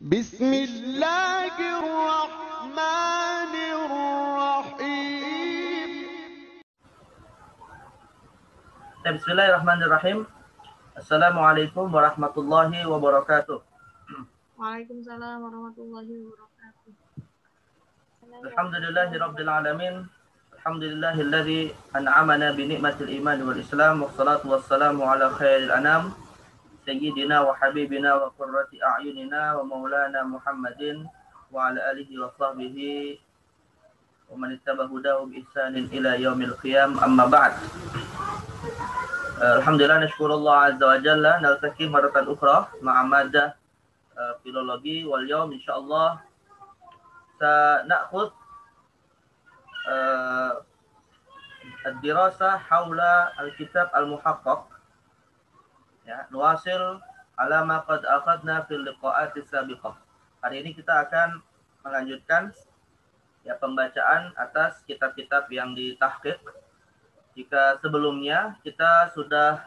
بسم الله الرحمن الرحيم. Bismillahirrahmanirrahim. Assalamualaikum warahmatullahi wabarakatuh. Waalaikumsalam warahmatullahi wabarakatuh. Alhamdulillahi rabbil alamin. Alhamdulillahilladzi an'amana bi ni'matil iman wal islam wassalatu wassalamu ala khairil anam sayyidina wa habibina wa qurrati a'yunina wa maulana Muhammadin wa ala alihi wa sahbihi wa man ittaba hudahu bi ihsanin ila yaumil qiyam amma ba'd. Alhamdulillah nashkurullah azza wa jalla naltaqi maratan ukhra ma'a madah filologi wal yaum insyaallah سنأخذ الدراسة حول الكتاب المحقق. Ya, nuwasil ala ma qad akhadna fil liqa'at as-sabiqah. Hari ini kita akan melanjutkan ya pembacaan atas kitab-kitab yang ditahqiq. Jika sebelumnya kita sudah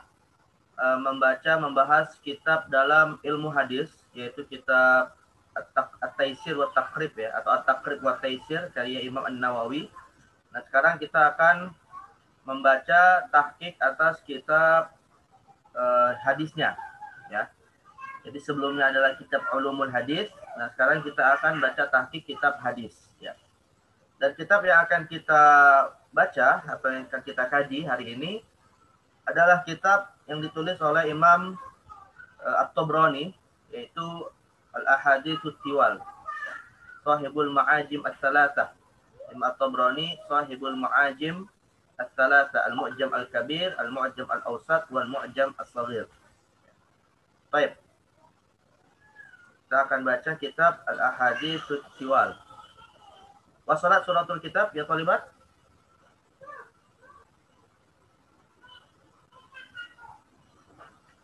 membahas kitab dalam ilmu hadis, yaitu kitab At-Taisir wa Taqrib ya, atau At-Taqrib wa Taisir karya Imam An-Nawawi. Nah, sekarang kita akan membaca tahqiq atas kitab hadisnya ya. Jadi sebelumnya adalah kitab Ulumul Hadis. Nah, sekarang kita akan baca tahqiq kitab hadis ya. Dan kitab yang akan kita baca atau yang akan kita kaji hari ini adalah kitab yang ditulis oleh Imam At-Tabrani, yaitu Al-Ahaditsus Tiwal, Sahibul Ma'ajim As-Salasah. Imam At-Tabrani Sahibul Ma'ajim As-Salasah, Al-Mu'jam Al-Kabir, Al-Mu'jam Al-Awsat, Wal-Mu'jam As-Saghir. Baik. Kita akan baca kitab Al-Ahaditsus Tiwal. Wassalat suratul kitab ya talibat.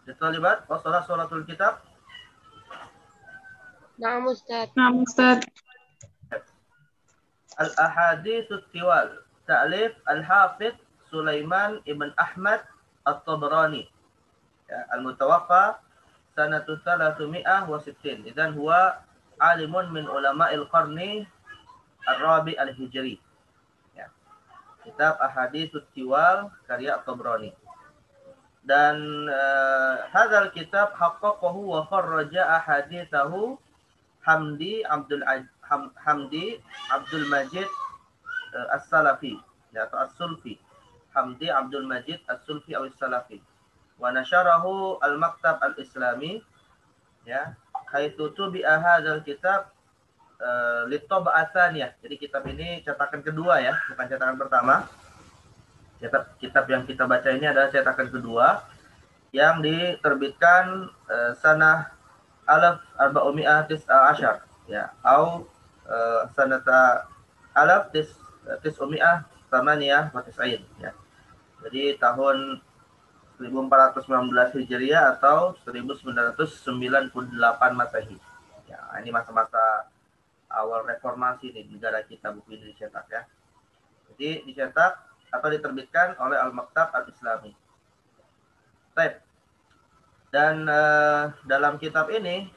Ya talibat, wassalat suratul kitab. Naam Ustaz. Al-Ahaditsus Tiwal, ta'lif Al-Hafidh Sulaiman ibn Ahmad At-Tabrani, ya, al-mutawaffa sanatu 360. Idzan huwa alimun min ulama'il qarni ar-rabi al-hijri. Ya. Kitab Ahaditsus Tiwal karya At-Tabrani. Dan hadzal kitab haqqaqahu wa kharraja ahaditsahu Hamdi Abdul Majid As-Salafi, ya, atau As-Sulfi. Hamdi Abdul Majid As-Sulfi atau As-Salafi. Wa nasyarahu Al-Maktab Al-Islami, ya, haitsu tubi'a hadzal kitab litab'ah tsaniyah. Jadi kitab ini cetakan kedua ya, bukan cetakan pertama. Kitab yang kita baca ini adalah cetakan kedua yang diterbitkan sanah alaf arba'umi'ah tis'ashar ya, atau sanata alaf tis'umi'ah tamaniyah wa tis'in ya. Jadi tahun 1419 Hijriah atau 1998 Masehi. Ya, ini masa-masa awal reformasi di negara kita buku ini dicetak ya. Jadi dicetak atau diterbitkan oleh Al-Maktab Al-Islami. Baik. Dan dalam kitab ini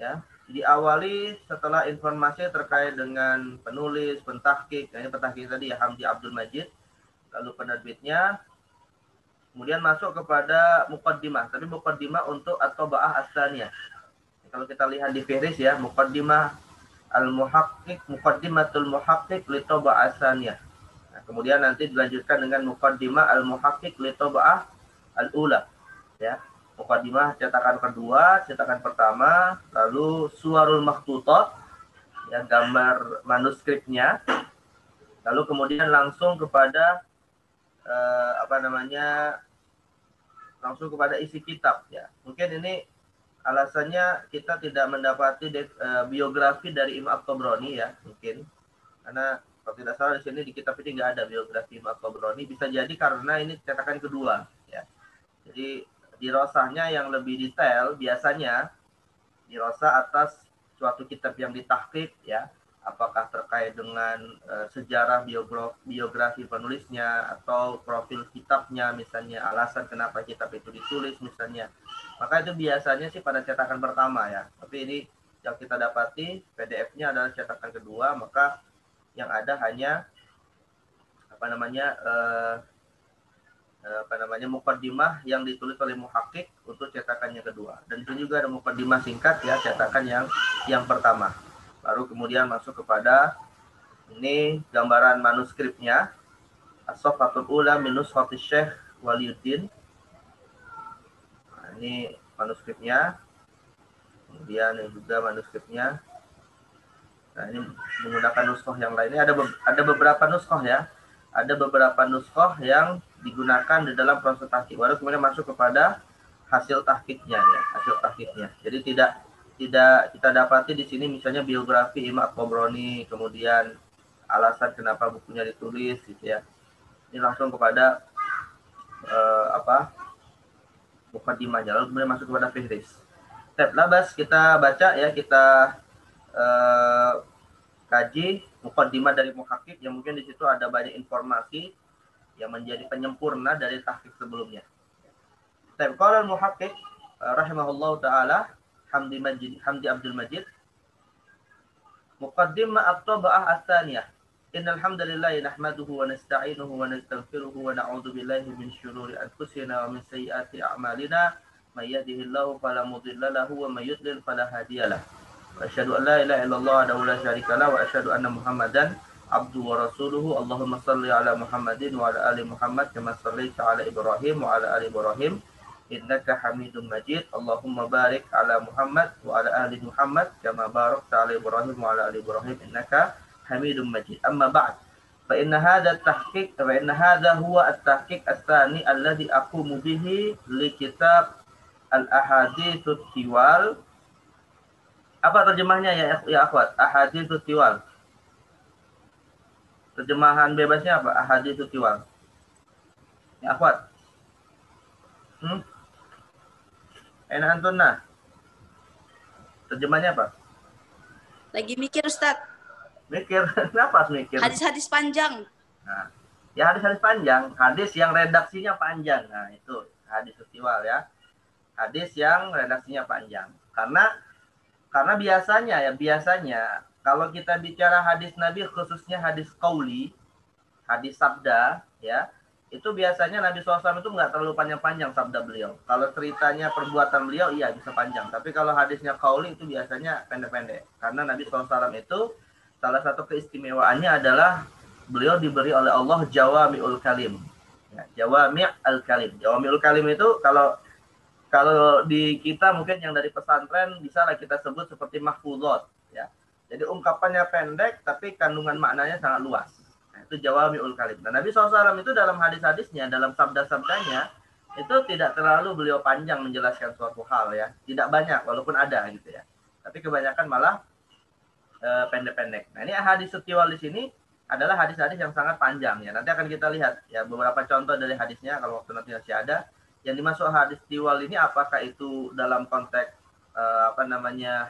ya diawali setelah informasi terkait dengan penulis, pentahqiq, ini pentahqiq tadi ya Hamdi Abdul Majid, lalu penerbitnya, kemudian masuk kepada muqaddimah, tapi muqaddimah untuk at-taba'ah as-tsaniyah. Kalau kita lihat di fihris ya, muqaddimah al-muhaqqiq, muqaddimatul muhaqqiq li taba'ah as-tsaniyah. Nah, kemudian nanti dilanjutkan dengan muqaddimah al-muhaqqiq li taba'ah al-ula ya. Muqaddimah cetakan kedua, cetakan pertama, lalu suwarul makhtutat ya, gambar manuskripnya, lalu kemudian langsung kepada langsung kepada isi kitab ya. Mungkin ini alasannya kita tidak mendapati biografi dari Imam At-Tabrani ya, mungkin karena kalau tidak salah di sini di kitab ini nggak ada biografi Imam At-Tabrani. Bisa jadi karena ini cetakan kedua ya. Jadi dirosahnya yang lebih detail biasanya dirosah atas suatu kitab yang ditahqiq ya, apakah terkait dengan sejarah biografi penulisnya atau profil kitabnya, misalnya alasan kenapa kitab itu ditulis misalnya, maka itu biasanya sih pada cetakan pertama ya. Tapi ini yang kita dapati PDF-nya adalah cetakan kedua, maka yang ada hanya muqaddimah yang ditulis oleh muhakkik untuk cetakan yang kedua. Dan itu juga ada muqaddimah singkat ya, cetakan yang pertama. Baru kemudian masuk kepada ini gambaran manuskripnya. As-Safatul Ula min Nuskhati Syekh Waliyuddin. Nah, ini manuskripnya. Kemudian ini juga manuskripnya. Nah, ini menggunakan nuskhoh yang lainnya. Ada beberapa nuskhoh ya. Ada beberapa nuskhoh yang digunakan di dalam proses tahqiq. Baru kemudian masuk kepada hasil tahqiqnya ya, hasil tahqiqnya. Jadi tidak kita dapati di sini misalnya biografi Imam At-Tabrani, kemudian alasan kenapa bukunya ditulis gitu ya. Ini langsung kepada muqaddimahnya, lalu kemudian masuk kepada fihris. Labas kita baca ya, kita kaji muqaddimah dari muhakkik yang mungkin di situ ada banyak informasi yang menjadi penyempurna dari tahqiq sebelumnya. Qala al-muhakkik rahimahullahu taala Hamdi Abdul Majid, muqaddimah at-tab'ah ats-tsaniyah. Innal hamdalillah nahmaduhu wa nasta'inuhu wa nastaghfiruhu wa na'udzu billahi min shururi anfusina wa min sayyiati a'malina. May yahdihillahu fala mudilla lahu wa may yudlil fala hadiyalah. Wa asyhadu an la ilaha illallah wahdahu la syarika lahu wa asyhadu anna Muhammadan abduhu wa rasuluhu. Allahumma shalli ala Muhammadin wa ala ali Muhammad kama shallaita ala Ibrahim wa ala ali Ibrahim innaka Hamidum Majid. Allahumma barik ala Muhammad wa ala ali Muhammad kama barakta ala Ibrahim wa ala ali Ibrahim innaka Hamidum Majid. Amma ba'd. Fa inna hadha huwa at-tahqiq ats-tsani alladhi aqumu bihi li kitab al-ahaditsut tiwal. Apa terjemahnya ya akhwat? Ahaditsut tiwal. Terjemahan bebasnya apa? Ahaditsut tiwal. Ya akhwat. Aina antunna. Terjemahnya apa? Lagi mikir Ustaz. Mikir, kenapa harus mikir? Hadis-hadis panjang. Nah, ya hadis-hadis panjang, hadis yang redaksinya panjang. Nah, itu hadis istiwal ya. Hadis yang redaksinya panjang. Karena biasanya kalau kita bicara hadis Nabi, khususnya hadis qauli, hadis sabda ya, itu biasanya Nabi SAW itu nggak terlalu panjang-panjang sabda beliau. Kalau ceritanya perbuatan beliau, iya bisa panjang. Tapi kalau hadisnya qauli itu biasanya pendek-pendek. Karena Nabi SAW itu salah satu keistimewaannya adalah beliau diberi oleh Allah jawami'ul kalim. Ya, jawami'ul kalim. Jawami'ul kalim itu kalau di kita mungkin yang dari pesantren bisa lah kita sebut seperti mahfuzat. Ya. Jadi ungkapannya pendek tapi kandungan maknanya sangat luas. Nah, itu jawami'ul kalim. Dan Nabi SAW itu dalam hadis-hadisnya, dalam sabda-sabdanya itu tidak terlalu beliau panjang menjelaskan suatu hal ya. Tidak banyak walaupun ada gitu ya. Tapi kebanyakan malah pendek-pendek. Nah, ini hadis setiwal di sini adalah hadis-hadis yang sangat panjang ya. Nanti akan kita lihat ya beberapa contoh dari hadisnya kalau waktu nanti masih ada. Yang dimaksud hadis tiwal ini apakah itu dalam konteks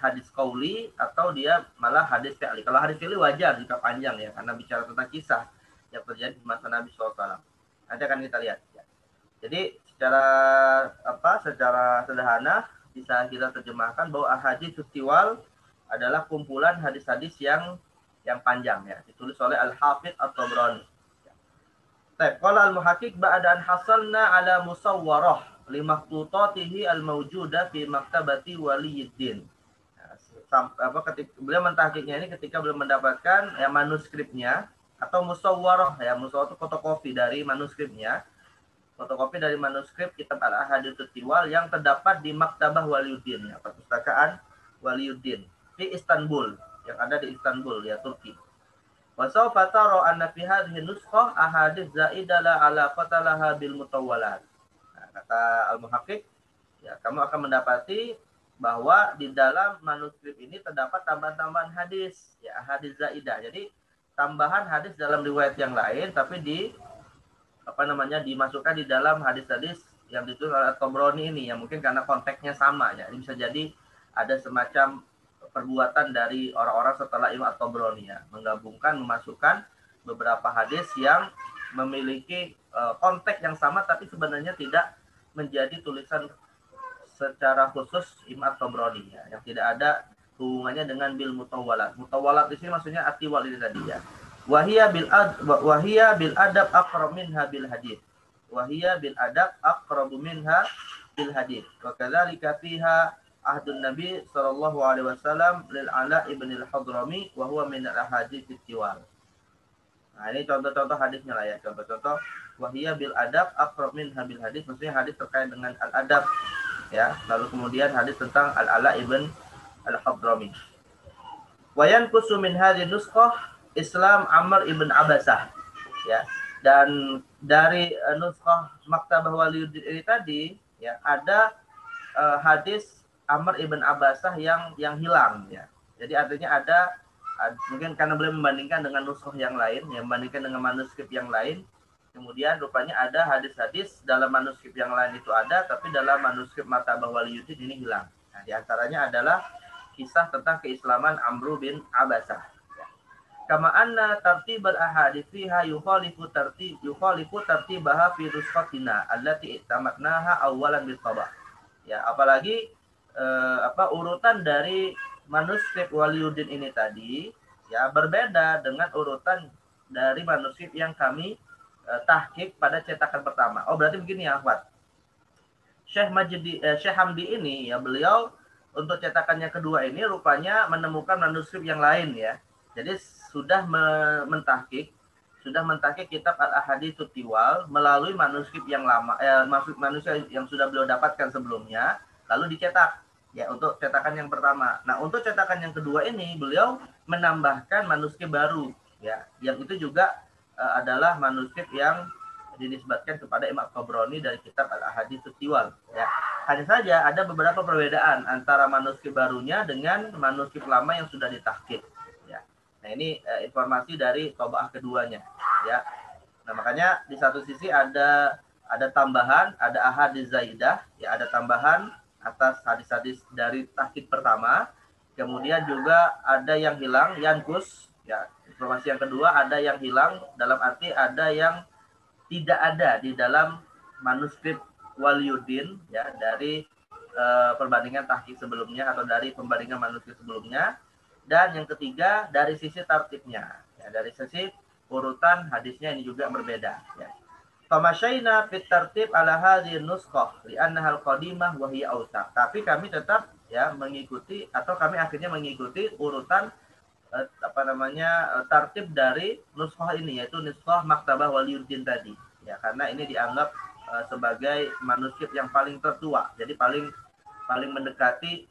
hadis qauli atau dia malah hadis fi'li. Kalau hadis fi'li wajar jika panjang ya karena bicara tentang kisah yang terjadi di masa Nabi SAW. Nanti akan kita lihat ya. Jadi secara sederhana bisa kita terjemahkan bahwa hadis tiwal adalah kumpulan hadis-hadis yang panjang ya, ditulis oleh Al-Hafidz At-Tabrani. Qala al-muhakkik ba'da an hasalna ala musawwarah li maqtutatihi al-mawjuda fi maktabati Waliyuddin. Ketika beliau mentahqiqnya ini ketika beliau mendapatkan ya manuskripnya atau musawwarah ya, musawwarah itu fotokopi dari manuskripnya. Fotokopi dari manuskrip kitab Al-Ahaditsut Tiwal yang terdapat di Maktabah Waliyuddin ya, perpustakaan Waliyuddin di Istanbul, yang ada di Istanbul ya, Turki. Wa sawfa tara anna fi hadhihi nuskhah ahadits zaidah la alaqata laha bil mutawwalat. Nah, kata al-muhakkik, ya kamu akan mendapati bahwa di dalam manuskrip ini terdapat tambahan-tambahan hadis, ya hadis zaidah. Jadi tambahan hadis dalam riwayat yang lain tapi dimasukkan di dalam hadis-hadis yang ditulis oleh Tabrani ini yang mungkin karena konteksnya sama ya. Ini bisa jadi ada semacam perbuatan dari orang-orang setelah Imam At-Tabrani ya, memasukkan beberapa hadis yang memiliki konteks yang sama tapi sebenarnya tidak menjadi tulisan secara khusus Imam At-Tabrani ya, yang tidak ada hubungannya dengan bil mutawalat. Mutawalat di sini maksudnya atiwal ini tadi ya. Wahia bil adab aqrab minha bil hadith. Wahia bil adab aqrab minha bil hadith. Wa kadzalika fiha ahdun Nabi sallallahu alaihi wasallam lil Ala ibn al-Hadrami wa huwa min al-ahadits tiwal. Nah, ini contoh-contoh hadisnya lah ya. Contoh-contoh wahia bil adab aqrab minha bil hadith, maksudnya hadis terkait dengan al-adab ya. Lalu kemudian hadis tentang al-Ala ibn al-Hadrami. Wa yanqusu min hadhihi nuskhah Islam Amr ibn Abasah ya. Dan dari nuskhah Maktabah Waliyuddin ini tadi ya ada hadis Amr ibn Abasah yang hilang ya. Jadi artinya ada mungkin karena beliau membandingkan dengan nuskhah yang lain, ya, membandingkan dengan manuskrip yang lain. Kemudian rupanya ada hadis-hadis dalam manuskrip yang lain itu ada, tapi dalam manuskrip Maktabah Waliyuddin ini hilang. Nah, di antaranya adalah kisah tentang keislaman Amr bin Abasah. Ya. Kama anna tartibal ahadits fiha yukhalifu tartibaha fi nuskhatina allati i'tamadnaha awwalan bil tabah. Ya, apalagi urutan dari manuskrip Waliyuddin ini tadi ya berbeda dengan urutan dari manuskrip yang kami tahqiq pada cetakan pertama. Oh, berarti begini ya, Ahmad. Syekh Hamdi ini ya beliau untuk cetakan yang kedua ini rupanya menemukan manuskrip yang lain ya. Jadi sudah mentahqiq kitab Al-Ahadits Tiwal melalui manuskrip yang lama, manuskrip yang sudah beliau dapatkan sebelumnya, lalu dicetak ya untuk cetakan yang pertama. Nah, untuk cetakan yang kedua ini beliau menambahkan manuskrip baru ya, yang itu juga adalah manuskrip yang dinisbatkan kepada Imam Tabrani dari kitab Al-Ahadits Tiwal ya. Hanya saja ada beberapa perbedaan antara manuskrip barunya dengan manuskrip lama yang sudah ditahqiq ya. Nah, ini informasi dari thabaah keduanya ya. Nah, makanya di satu sisi ada tambahan, ada ahadits zaidah ya, ada tambahan atas hadis-hadis dari tahqiq pertama. Kemudian juga ada yang hilang, yankus ya. Informasi yang kedua ada yang hilang dalam arti ada yang tidak ada di dalam manuskrip Waliyuddin ya, dari perbandingan tahqiq sebelumnya atau dari pembandingan manuskrip sebelumnya. Dan yang ketiga dari sisi tartibnya ya, dari sisi urutan hadisnya ini juga berbeda ya. Famasyaina fit tartib ala hadhihi nuskhah li'annaha al-qadimah wa hiya awsaq. Tapi kami tetap ya mengikuti atau kami akhirnya mengikuti urutan tartib dari nuskhah ini, yaitu nuskhah Maktabah Waliyuddin tadi ya, karena ini dianggap sebagai manuskrip yang paling tertua, jadi paling mendekati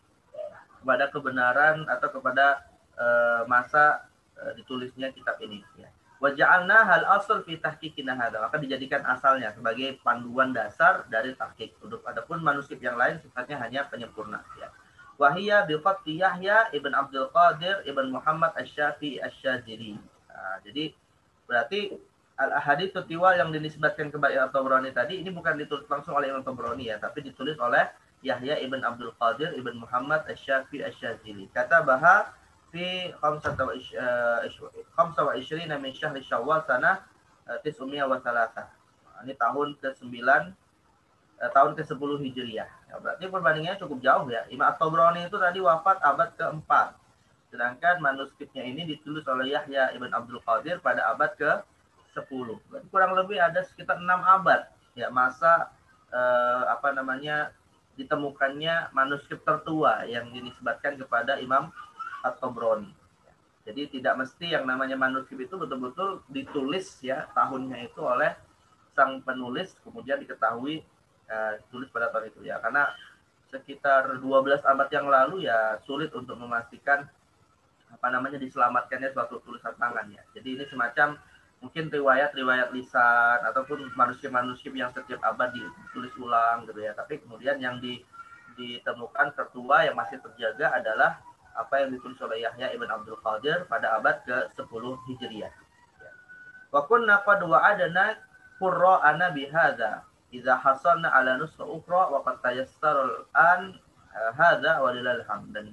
kepada kebenaran atau kepada masa ditulisnya kitab ini ya. Wa ja'alna hal asal fi tahqiqina hadza, maka dijadikan asalnya sebagai panduan dasar dari tahqiq. Adapun manuskrip yang lain sifatnya hanya penyempurna ya. Wahia bi fatti Yahya ibn Abdul Qadir ibn Muhammad Asy-Syafi'i Asy-Syadzili. Nah, jadi berarti Al-Ahadits Tiwal yang dinisbatkan kepada Imam Tabrani tadi ini bukan ditulis langsung oleh Imam Tabrani ya, tapi ditulis oleh Yahya ibn Abdul Qadir ibn Muhammad Asy-Syafi'i Asy-Syadzili. Kata bahwa fi 25 min syahr Syawal sanah 903. Ini tahun ke-9 tahun ke-10 Hijriah. Ya, berarti perbandingannya cukup jauh ya. Imam At-Tabrani itu tadi wafat abad ke-4. Sedangkan manuskripnya ini ditulis oleh Yahya ibn Abdul Qadir pada abad ke-10. Berarti kurang lebih ada sekitar 6 abad ya masa ditemukannya manuskrip tertua yang dinisbatkan kepada Imam At-Tabrani. Jadi tidak mesti yang namanya manuskrip itu betul-betul ditulis ya tahunnya itu oleh sang penulis kemudian diketahui tulis pada tahun itu ya, karena sekitar 12 abad yang lalu ya sulit untuk memastikan diselamatkannya suatu tulisan tangan ya. Jadi ini semacam mungkin riwayat lisan ataupun manuskrip yang setiap abad ditulis ulang gitu ya, tapi kemudian yang ditemukan tertua yang masih terjaga adalah apa yang ditulis oleh Yahya ibn Abdul Qadir pada abad ke-10 Hijriah. Wa kunna qad wa'adna qurra'ana bihadza idza hasalna ala nusra ukhra wa qad tayassara al-an hadza walillahil hamd. Dan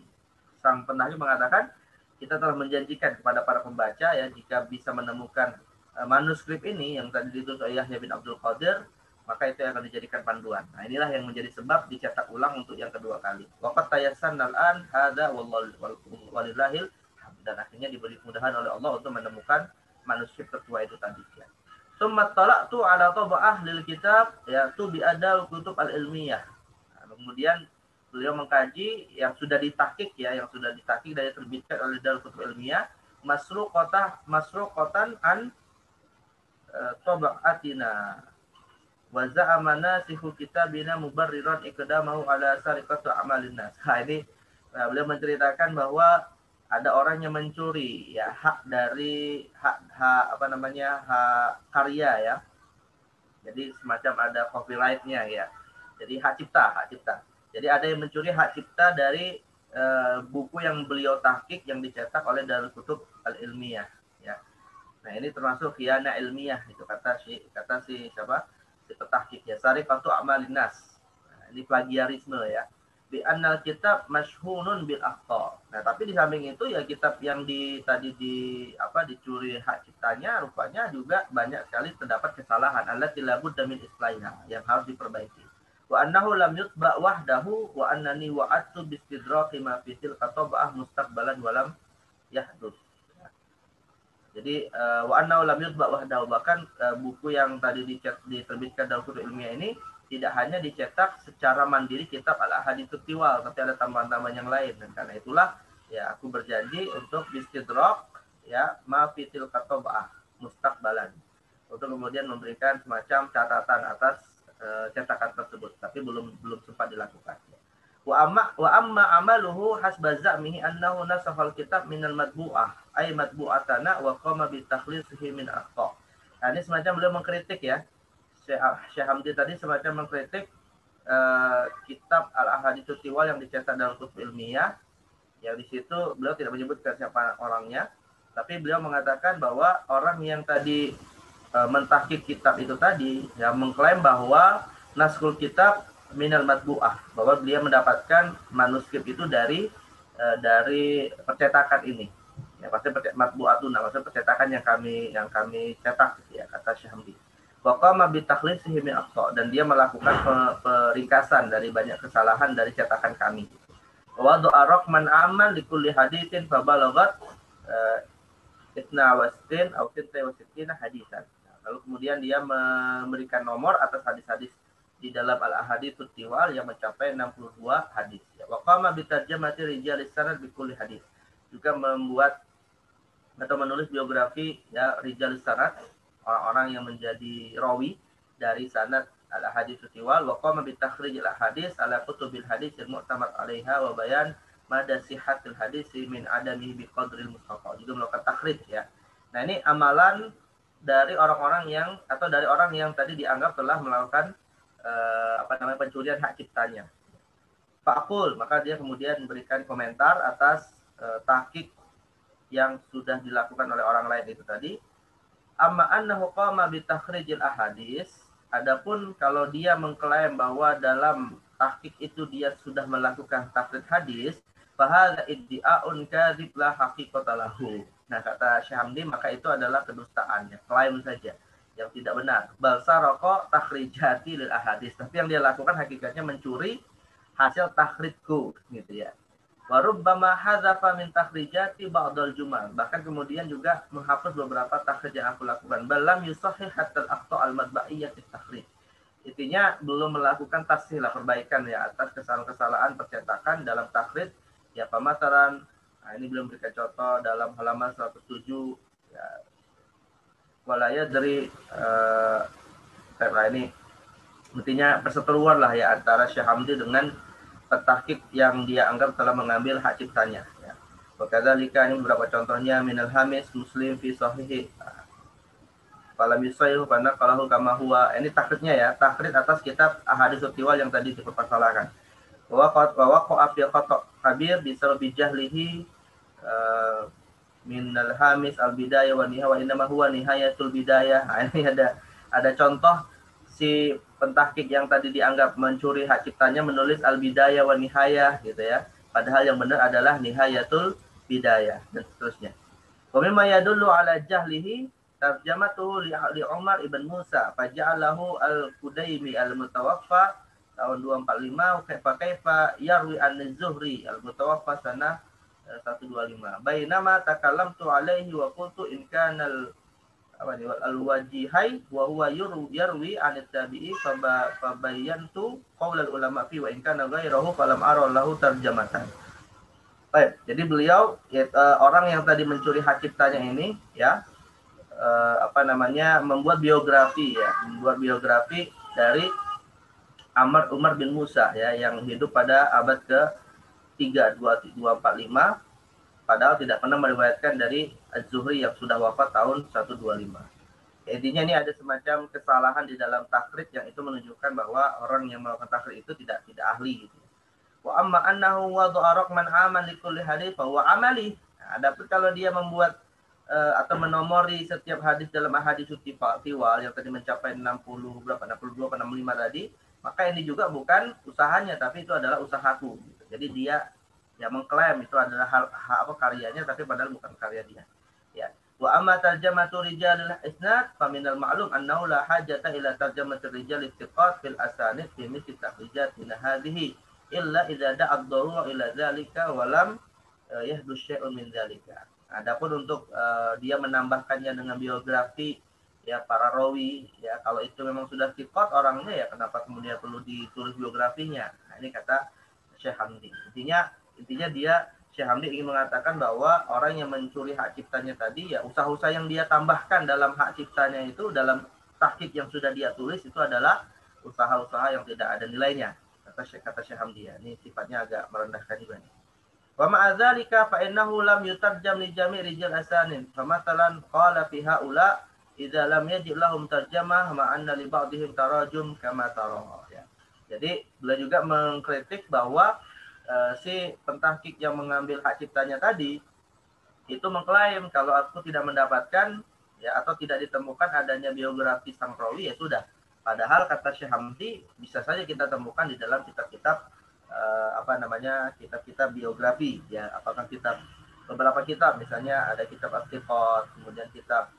sang penahqiq mengatakan kita telah menjanjikan kepada para pembaca ya, jika bisa menemukan manuskrip ini yang tadi ditulis oleh Yahya bin Abdul Qadir, maka itu yang akan dijadikan panduan. Nah, inilah yang menjadi sebab dicetak ulang untuk yang kedua kali. Waqad tayassarna al-an hadza walillahil hamd. Dan akhirnya diberi kemudahan oleh Allah untuk menemukan manuskrip tertua itu tadi ya. Tsumma talaqtu ala tab'ah lil kitab yaitu bi adal kutub al-ilmiyah. Nah, kemudian beliau mengkaji yang sudah ditahqiq ya, yang sudah ditahqiq dan diterbitkan oleh Darul Kutub Ilmiyah, masruqatan an tabaatina wa za'amana sihu kitabina mubarriran iqdamahu ala sariqati amalin nas. Ini beliau menceritakan bahwa ada orang yang mencuri ya hak dari hak karya ya. Jadi semacam ada copyright-nya ya. Jadi hak cipta. Jadi ada yang mencuri hak cipta dari buku yang beliau tahqiq yang dicetak oleh Darul Kutub Al-Ilmiyah ya. Nah, ini termasuk khiyana ilmiah itu kata si siapa? Si petahqiq ya. Sariqatu amalin nas. Nah, ini plagiarisme ya. Bi annal kitab mashhunun bil akhta. Nah, tapi di samping itu ya kitab yang dicuri hak ciptanya rupanya juga banyak sekali terdapat kesalahan allati la budda min islahiha yang harus diperbaiki. Wa annahu lam yutba wahdahu wa annani wa'adtu bistidraqi ma fi tilka tab'ah mustaqbalan wa lam yahdud. Jadi wa annahu lam yutba wahdahu, bahkan buku yang tadi diterbitkan Darul Kutub Ilmiyah ini tidak hanya dicetak secara mandiri kitab al-ahadits tiwal, tapi ada tambahan-tambahan yang lain. Dan karena itulah ya aku berjanji untuk bistidraq ya ma fi tilka tab'ah mustaqbalan, untuk kemudian memberikan semacam catatan atas cetakan tersebut, tapi belum sempat dilakukan. Wa amma amaluhu hasba za'mihi annahu nasakhal kitab minal matbu'ah ay matbu'atana wa qama bi takhlisihi min akhta. Nah, ini semacam beliau mengkritik ya. Syekh Hamdi tadi semacam mengkritik kitab Al-Ahadits Tiwal yang dicetak dalam Kutub Ilmiyah. Yang di situ beliau tidak menyebutkan siapa orangnya, tapi beliau mengatakan bahwa orang yang tadi mentahqiq kitab itu tadi yang mengklaim bahwa naskul kitab minal matbu'ah, bahwa dia mendapatkan manuskrip itu dari percetakan ini ya, pasti matbu'atuna, maksudnya percetakan yang kami cetak ya, kata Syekh Hamdi. Wa qama bi takhlisihi min akhta, dan dia melakukan peringkasan dari banyak kesalahan dari cetakan kami. Wa da'a raqman amal li kulli haditsin fa balaghat 62 atau 63 hadisan. Lalu kemudian dia memberikan nomor atas hadis-hadis di dalam Al-Ahadits Tiwal yang mencapai 62 hadis. Wa qama bi tarjamati rijalis sanad bi kulli hadis. Juga membuat atau menulis biografi ya rijalis sanad, orang-orang yang menjadi rawi dari sanad Al-Ahadits Tiwal. Wa qama bi takhrij al-hadis ala kutubil hadis al-mu'tamad 'alaiha wa bayan mada sihhatil hadis min adamihi bi qadril mustafa. Juga melakukan takhrij ya. Nah, ini amalan dari orang-orang yang tadi dianggap telah melakukan pencurian hak ciptanya. Fa'qul, maka dia kemudian memberikan komentar atas tahqiq yang sudah dilakukan oleh orang lain itu tadi. Amma annahu qama bi takhrijil ahadits, adapun kalau dia mengklaim bahwa dalam tahqiq itu dia sudah melakukan takhrij hadis, fa hadza iddi'a'un kadzib la haqiqata lahu. Nah, kata Syekh Hamdi, maka itu adalah kedustaan, ya, klaim saja yang tidak benar. Bal sarqa takhrijati lil ahadits, tapi yang dia lakukan hakikatnya mencuri hasil takhrijku gitu ya. Wa rubbama hadzafa min takhrijati ba'dal jumal, bahkan kemudian juga menghapus beberapa takhrij yang aku lakukan. Balam yusahhih hatta al-akhta al-matba'iyyah fi takhrij. Intinya belum melakukan tasihih, perbaikan ya atas kesalahan-kesalahan percetakan dalam takhrij ya, pemasaran. Nah, ini belum berikan contoh dalam halaman 107 ya. Walaya dari ini intinya perseteruan lah ya antara Syekh Hamdi dengan petahqiq yang dia anggap telah mengambil hak ciptanya ya. Wakadzalika, ini beberapa contohnya minal hamis Muslim fi sahihi falam yusayyihu fana qalahu kama huwa. Ini takridnya ya, takrid atas kitab Ahadits Tiwal yang tadi dipermasalahkan. Wa qa'a fi khata' kabir bisababi jahlihi min al-hamis al-bidayah wa nihaya wa innama huwa nihayatul bidayah. Nah, ini ada contoh si pentahqiq yang tadi dianggap mencuri hak ciptanya menulis al-bidayah wa nihaya gitu ya, padahal yang benar adalah nihayatul bidayah dan seterusnya. Wa mimma yadullu ala jahlihi tarjamatu li Umar ibn Musa faja'alahu al-Qudaimi al-Mutawaffa tahun 245 kaifa yarwi an-Zuhri al-Mutawaffa sanah 125. Bainama takallamtu alaihi wa qultu in kana al-wajihai wa huwa yarwi an at-tabi'i fabayyantu qaul al-ulama fi wa in kana ghairahu falam ara lahu tarjamatan. Baik, jadi beliau orang yang tadi mencuri hak ciptanya ini ya membuat biografi dari Umar bin Musa ya yang hidup pada abad ke-3 245 padahal tidak pernah meriwayatkan dari Az-Zuhri yang sudah wafat tahun 125. Intinya ini ada semacam kesalahan di dalam takrij yang itu menunjukkan bahwa orang yang melakukan takrij itu tidak ahli gitu. Wa amma annahu wada'a raqman aman li kulli hadits fa huwa amali. Adapun kalau dia membuat atau menomori setiap hadis dalam hadis tiwal yang tadi mencapai 62 65 tadi, maka ini juga bukan usahanya tapi itu adalah usahaku gitu. Jadi dia yang mengklaim itu adalah karyanya tapi padahal bukan karya dia. Ya. Wa amma tarjamatu rijalil isnad fa minal ma'lum annahu la hajata ila tarjamati rijal istiqat fil asanid fi mithli tahrijatina hadhihi illa idza da'a ad-darura ila dzalika wa lam yahdus syai'un min dzalika. Adapun untuk dia menambahkannya dengan biografi ya para rawi ya kalau itu memang sudah istiqat orangnya ya kenapa kemudian perlu ditulis biografinya. Nah, ini kata Syekh Hamdi. Intinya dia Syekh Hamdi ingin mengatakan bahwa orang yang mencuri hak ciptanya tadi ya usaha-usaha yang dia tambahkan dalam hak ciptanya itu dalam tahqiq yang sudah dia tulis itu adalah usaha-usaha yang tidak ada nilainya kata Syekh Hamdi ya. Ini sifatnya agak merendahkan juga nih. Wa ma'a dzalika fa innahu lam yutarjam li jami' rijal asanin. Fa masalan qala fi haula idza lam yajid lahum tarjamah ma anna li ba'dihim tarajum kama tara ya. Jadi beliau juga mengkritik bahwa si pentahqiq yang mengambil hak ciptanya tadi itu mengklaim kalau aku tidak mendapatkan ya atau tidak ditemukan adanya biografi sang rawi ya sudah. Padahal kata Syekh Hamdi bisa saja kita temukan di dalam kitab-kitab kitab-kitab biografi ya apakah beberapa kitab misalnya ada kitab At-Tiqat kemudian kitab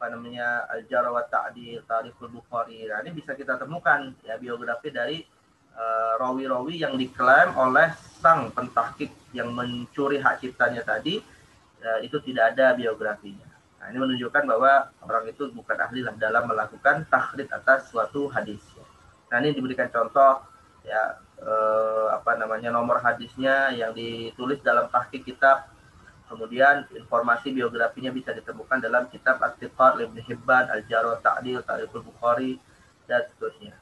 Al-Jarh wa Ta'dil Tarikhul Bukhari. Nah, ini bisa kita temukan ya biografi dari rawi-rawi yang diklaim oleh sang pentahqiq yang mencuri hak ciptanya tadi itu tidak ada biografinya. Nah, ini menunjukkan bahwa orang itu bukan ahli lah dalam melakukan takhrij atas suatu hadis. Nah, ini diberikan contoh ya nomor hadisnya yang ditulis dalam tahqiq kitab. Kemudian informasi biografinya bisa ditemukan dalam kitab At-Tiqat Ibn Hibban, Al-Jarh Ta'dil, Tarikhul Bukhari dan seterusnya.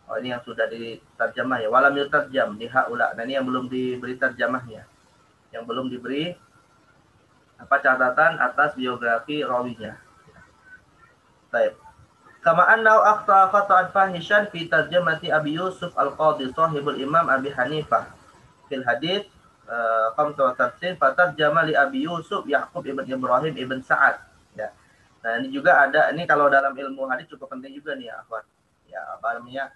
Oh, ini yang sudah diterjemah ya. Walam yutarjam di haula. Nah, ini yang belum diberi terjemahnya. Yang belum diberi catatan atas biografi rawinya. Baik. Kama annau akhta khata'an fahishan fi tarjamati Abi Yusuf Al-Qadhi sahibul Imam Abi Hanifah fil hadits khamsa wa tarsin fatarjama li Abi Yusuf Yaqub ibn Ibrahim ibn Sa'ad ya. Nah, ini juga ada ini kalau dalam ilmu hadis cukup penting juga nih ya, akhwat. Ya,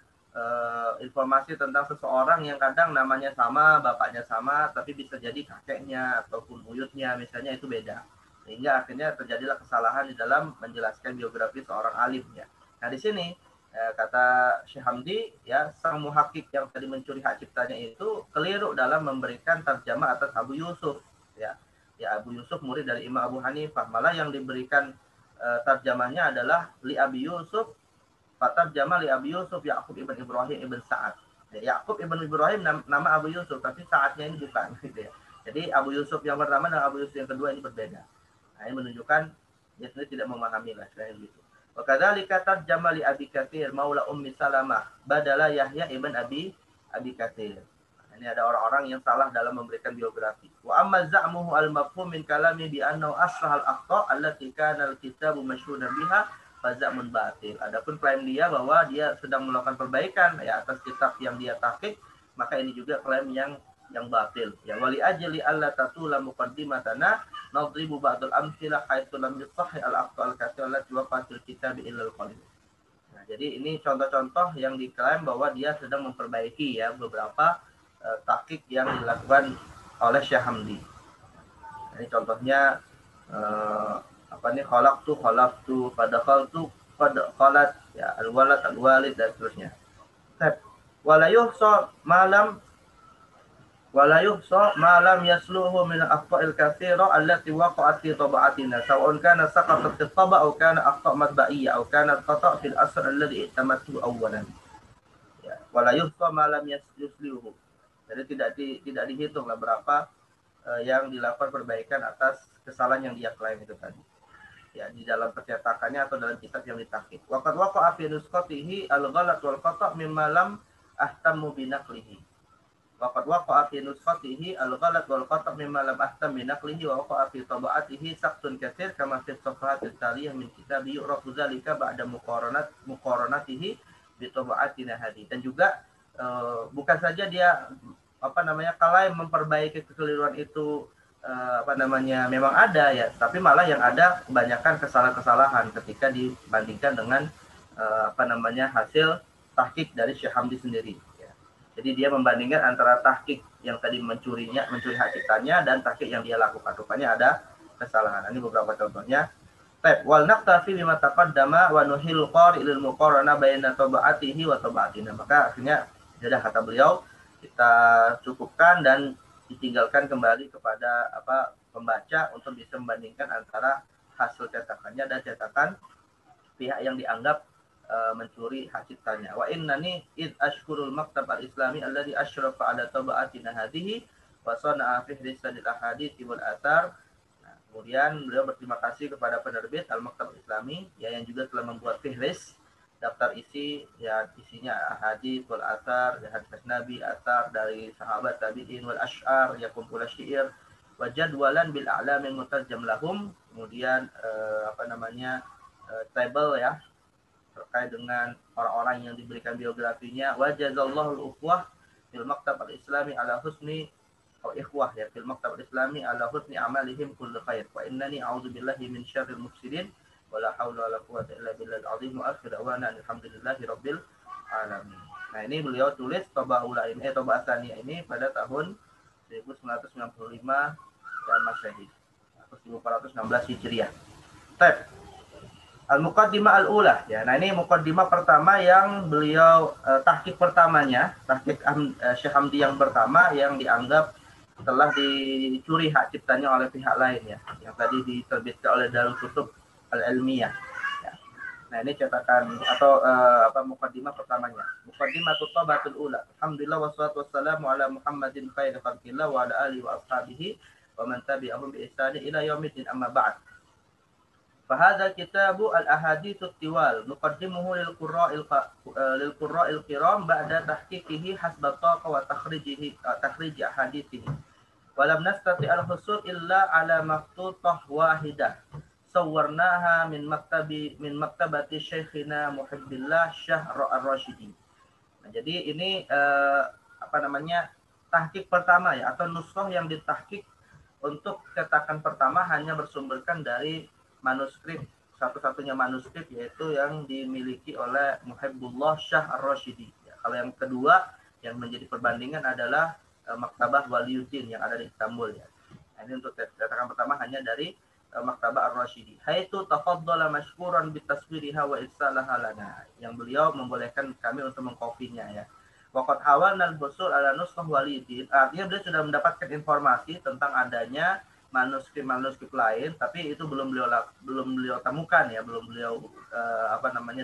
informasi tentang seseorang yang kadang namanya sama, bapaknya sama, tapi bisa jadi kakeknya ataupun buyutnya misalnya itu beda. Sehingga akhirnya terjadilah kesalahan di dalam menjelaskan biografi seorang alim ya. Nah, di sini kata Syekh Hamdi ya sang muhakkik yang tadi mencuri hak ciptanya itu keliru dalam memberikan tarjamah atas Abu Yusuf ya. Ya Abu Yusuf murid dari Imam Abu Hanifah, malah yang diberikan tarjamahnya adalah li Abi Yusuf fatarjama li Abi Yusuf Yaqub ibn Ibrahim ibn Sa'ad. Ya, Yaqub ibn Ibrahim nama Abu Yusuf tapi Sa'adnya ini bukan gitu ya. Jadi Abu Yusuf yang pertama dan Abu Yusuf yang kedua ini berbeda. Nah, ini menunjukkan dia sendiri tidak memahami lah kayak gitu. Wa kadzalika tarjama li Abi Katsir maula Ummi Salamah badala Yahya ibn Abi Katsir. Ini ada orang-orang yang salah dalam memberikan biografi. Wa amma za'muhu al-mafhum min kalami bi annahu asrah al-akhta' allati kana al-kitabu mashhuran biha fa za'mun batil. Adapun klaim dia bahwa dia sedang melakukan perbaikan ya atas kitab yang dia tahqiq, maka ini juga klaim yang batil. Ya wali ajli alla tatula muqaddimatana nadribu ba'dal amtsilah haitsu lam yusahhi al-akhta' al-katsira allati waqa'at fil kitab illa al-qalil. Nah, jadi ini contoh-contoh yang diklaim bahwa dia sedang memperbaiki ya beberapa tahqiq yang dilakukan oleh Syekh Hamdi. Ini contohnya apa nih, khalaqtu, fadakhaltu, khalat, ya, al-walad, al-walid, dan seterusnya. Wala yuhsa malam yasluhu min al-akhta'il katsira allati waqa'at fi tab'atina sawa'un kana saqatat fi at-tab' aw kana akhta' matba'iyya aw kana khata' fi al-asr alladhi i'tamadtu awwalan. Ya, wala yuhsa malam yasluhu. Jadi tidak dihitunglah berapa yang dilakukan perbaikan atas kesalahan yang dia klaim itu tadi. Ya, di dalam percetakannya atau dalam kitab yang ditahqiq. Waqad waqa'a fi nusqatihi al-ghalat wal khata' mimma lam ahtammu bi naqlihi. Waqad waqa'a fi nusqatihi al-ghalat wal khata' mimma lam ahtam bi naqlihi wa waqa'a fi tab'atihi saqtun katsir kama fi safahat al-taliyah min kitab yu'rafu dzalika ba'da muqaranatihi bi tab'atina hadi. Dan juga bukan saja dia klaim memperbaiki kekeliruan itu memang ada ya, tapi malah yang ada kebanyakan kesalahan-kesalahan ketika dibandingkan dengan hasil tahqiq dari Syekh Hamdi sendiri ya. Jadi dia membandingkan antara tahqiq yang tadi mencuri hak ciptanya dan tahqiq yang dia lakukan, rupanya ada kesalahan. Ini beberapa contohnya. Wal naqtafi bima taqaddama wa nuhil qari lil muqarana baina tab'atihi wa tab'atina. Maka akhirnya sudah kata beliau, kita cukupkan dan ditinggalkan kembali kepada pembaca untuk bisa membandingkan antara hasil cetakannya dan cetakan pihak yang dianggap mencuri hak ciptanya. Wa innani id ashkurul maktab al-islami alladhi asyrafa ala tab'atina hadhihi wa sana'a fi risalil ahadits wal athar. Nah, kemudian beliau berterima kasih kepada penerbit Al-Maktab Islami ya, yang juga telah membuat fihris daftar isi ya, isinya ahadits wal athar, hadis Nabi, athar dari sahabat tabi'in wal asy'ar, ya kumpulan syair, wa jadwalan bil a'lam mutarjam lahum. Kemudian table ya terkait dengan orang-orang yang diberikan biografinya. Wa jazallahu al-ukhwah fil maktab al-islami ala husni ikhwah ya fil maktab al-islami ala husni amalihim kullu khair wa innani a'udzubillahi min syarril mufsidin wala haula wala quwwata illa billahil azim wa akhir da'wana alhamdulillahi rabbil alamin. Nah, ini beliau tulis Taba'ula ini Taba'at Tsaniyah ini pada tahun 1995 dan Masehi atau 1416 Hijriah. Al-Muqaddimah al-Ula ya. Nah, ini muqaddimah pertama yang beliau tahqiq pertamanya, tahqiq Syekh Hamdi yang pertama yang dianggap telah dicuri hak ciptanya oleh pihak lain ya, yang tadi diterbitkan oleh Darul Kutub Al-Ilmiyah. Ya. Nah, ini cetakan atau muqaddimah pertamanya. Muqaddimah Tabatul Ula. Alhamdulillah wassalatu wassalamu ala Muhammadin khairi khalqillah wa ala alihi wa ashabihi wa man tabi'ahum bi ihsan ila yaumiddin amma ba'd. Fahadha kitabu al-ahadits at-tiwal nuqaddimuhu lil qurra'il kiram ba'da tahqiqihi hasba taqa wa takhrij ahadithihi. Wa lam nastati al-husul illa ala maqtutah wahidah. Sawarnaha min maktabati Syekhina Muhibbillah Syah Ar-Rasyidi. Nah, jadi ini tahqiq pertama ya, atau nuskhah yang ditahqiq untuk cetakan pertama hanya bersumberkan dari manuskrip, satu-satunya manuskrip yaitu yang dimiliki oleh Muhibbullah Syah Ar-Rasyidi. Ya, kalau yang kedua yang menjadi perbandingan adalah Maktabah Waliyuddin yang ada di Istanbul ya. Nah, ini untuk cetakan pertama hanya dari Maktabah Ar-Rasyidi. Haitu tafaddala mashkuran bitaswiriha wa irsalaha lana. Yang beliau membolehkan kami untuk mengkopinya ya. Waqad hawalna al-husul ala nuskhah Waliyuddin. Artinya beliau sudah mendapatkan informasi tentang adanya manuskrip lain, tapi itu belum beliau temukan ya, belum beliau